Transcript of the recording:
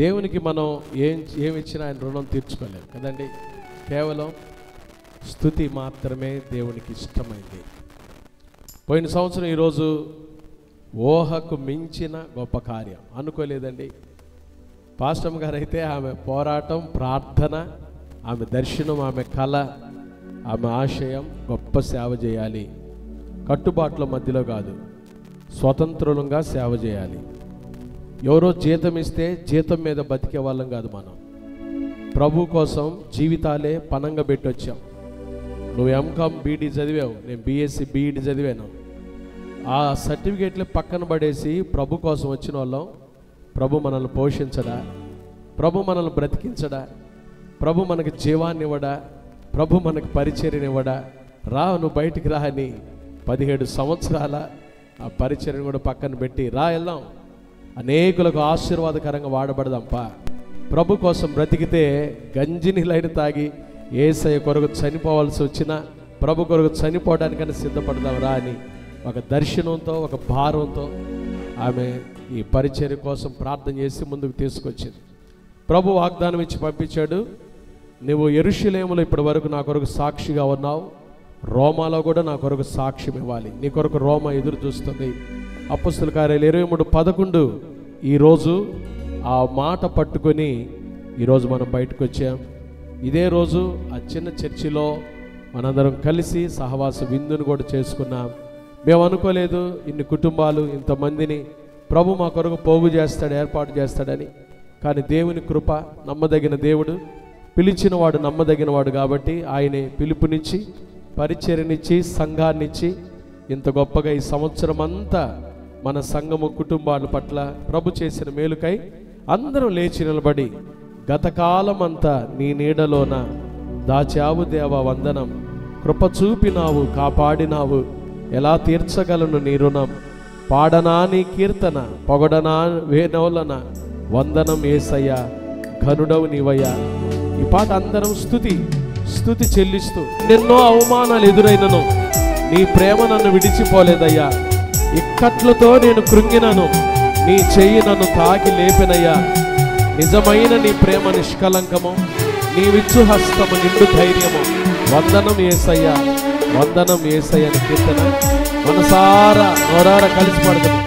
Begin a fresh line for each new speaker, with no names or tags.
దేవునికి మనం ఏమి ఇచ్చినా ఆయన రుణం తీర్చుకోలేము కదండి. కేవలం స్తుతి మాత్రమే దేవునికి ఇష్టమైంది. పోయిన సంవత్సరం ఈరోజు ఊహకు మించిన గొప్ప కార్యం అనుకోలేదండి. పాస్టమ్ గారు అయితే ఆమె పోరాటం, ప్రార్థన, ఆమె దర్శనం, ఆమె కళ, ఆమె ఆశయం గొప్ప సేవ చేయాలి. కట్టుబాట్ల మధ్యలో కాదు, స్వతంత్రులంగా సేవ చేయాలి. ఎవరో జీతం ఇస్తే జీతం మీద బతికే వాళ్ళం కాదు. మనం ప్రభు కోసం జీవితాలే పనంగా పెట్టి వచ్చాం. నువ్వు ఎంకామ్ బీఈడి చదివావు, నేను బీఎస్సీ బీఈడి చదివాను. ఆ సర్టిఫికేట్లు పక్కన పడేసి ప్రభు కోసం వచ్చిన వాళ్ళం. ప్రభు మనల్ని పోషించడా, ప్రభు మనల్ని బ్రతికించడా, ప్రభు మనకి జీవాన్ని ఇవ్వడా, ప్రభు మనకి పరిచర్యనివ్వడా? రా నువ్వు బయటికి రా అని 17 సంవత్సరాల ఆ పరిచర్యను కూడా పక్కన పెట్టి రా వెళ్దాం, అనేకులకు ఆశీర్వాదకరంగా వాడబడదాంపా. ప్రభు కోసం బ్రతికితే గంజి నీళ్ళైన తాగి యేసయ్య కొరకు చనిపోవాల్సి వచ్చినా ప్రభు కొరకు చనిపోవడానికైనా సిద్ధపడదాం రా అని ఒక దర్శనంతో, ఒక భారంతో ఆమె ఈ పరిచర్య కోసం ప్రార్థన చేసి ముందుకు తీసుకొచ్చింది. ప్రభు వాగ్దానం ఇచ్చి పంపించాడు, నువ్వు యెరూషలేములో ఇప్పటి వరకు నా కొరకు సాక్షిగా ఉన్నావు, రోమాలో కూడా నా కొరకు సాక్ష్యం ఇవ్వాలి. నీ కొరకు రోమా ఎదురు చూస్తుంది. అపొస్తలుల కార్యాలు 23:11 ఈరోజు ఆ మాట పట్టుకొని ఈరోజు మనం బయటకు వచ్చాం. ఇదే రోజు ఆ చిన్న చర్చిలో మనందరం కలిసి సహవాస విందును కూడా చేసుకున్నాం. మేము అనుకోలేదు ఇన్ని కుటుంబాలు, ఇంతమందిని ప్రభు మా కొరకు పోగు చేస్తాడు, ఏర్పాటు చేస్తాడని. కానీ దేవుని కృప, నమ్మదగిన దేవుడు, పిలిచిన వాడు నమ్మదగిన వాడు కాబట్టి ఆయనే పిలుపునిచ్చి, పరిచర్యనిచ్చి, సంఘాన్నిచ్చి ఇంత గొప్పగా ఈ సంవత్సరం అంతా మన సంఘము కుటుంబాల పట్ల ప్రభు చేసిన మేలుకై అందరం లేచి నిలబడి గతకాలం అంతా నీ నీడలోన దాచావు దేవా వందనం, కృప చూపినావు, కాపాడినావు, ఎలా తీర్చగలను నీ రుణం, పాడనా నీ కీర్తన, పొగడనా వేనోలన, వందనం యేసయ్యా, ఘనుడవు నీవయ్యా. ఈ పాట అందరం స్తుతి చెల్లిస్తూ, ఎన్నో అవమానాలు ఎదురైనను నీ ప్రేమ నన్ను విడిచిపోలేదయ్యా, ఇక్కట్లతో నేను కృంగినను నీ చెయ్యి నన్ను తాకి లేపినయ్యా, నిజమైన నీ ప్రేమ నిష్కలంకము, నీ విచ్చు హస్తము నిండు ధైర్యము, వందనం యేసయ్యా, వందనం యేసయ్య అని కీర్తన మనసారా నోరారా కలిసి పాడుతుంది.